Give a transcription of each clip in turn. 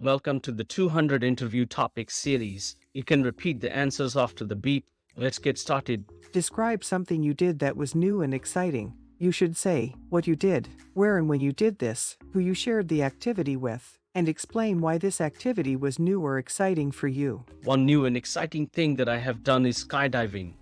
Welcome to the 200 interview topics series. You can repeat the answers after the beep. Let's get started. Describe something you did that was new and exciting. You should say what you did, where and when you did this, who you shared the activity with, and explain why this activity was new or exciting for you. One new and exciting thing that I have done is skydiving.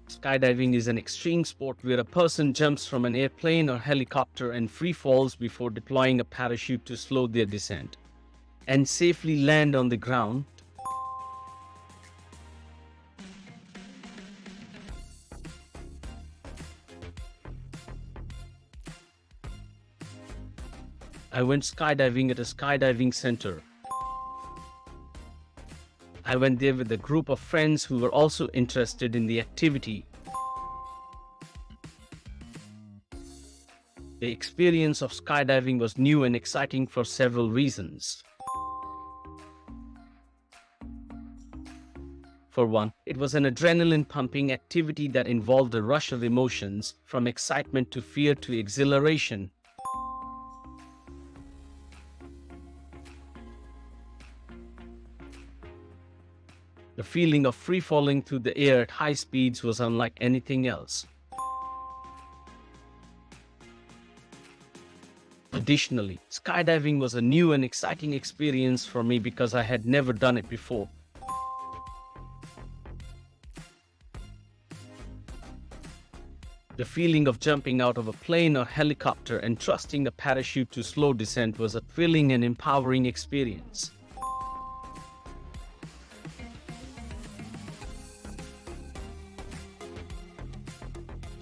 Skydiving is an extreme sport where a person jumps from an airplane or helicopter and free falls before deploying a parachute to slow their descent and safely land on the ground. I went skydiving at a skydiving center. I went there with a group of friends who were also interested in the activity. The experience of skydiving was new and exciting for several reasons. For one, it was an adrenaline-pumping activity that involved a rush of emotions, from excitement to fear to exhilaration. The feeling of free falling through the air at high speeds was unlike anything else. Additionally, skydiving was a new and exciting experience for me because I had never done it before. The feeling of jumping out of a plane or helicopter and trusting a parachute to slow descent was a thrilling and empowering experience.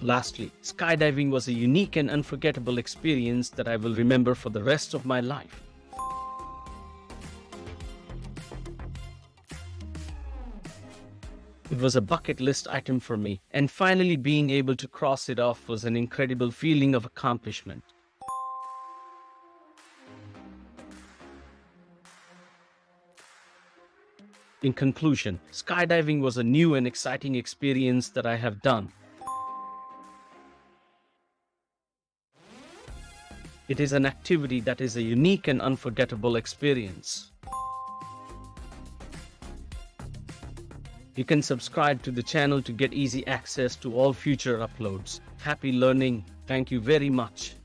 Lastly, skydiving was a unique and unforgettable experience that I will remember for the rest of my life. It was a bucket list item for me, and finally being able to cross it off was an incredible feeling of accomplishment. In conclusion, skydiving was a new and exciting experience that I have done. It is an activity that is a unique and unforgettable experience. You can subscribe to the channel to get easy access to all future uploads. Happy learning. Thank you very much.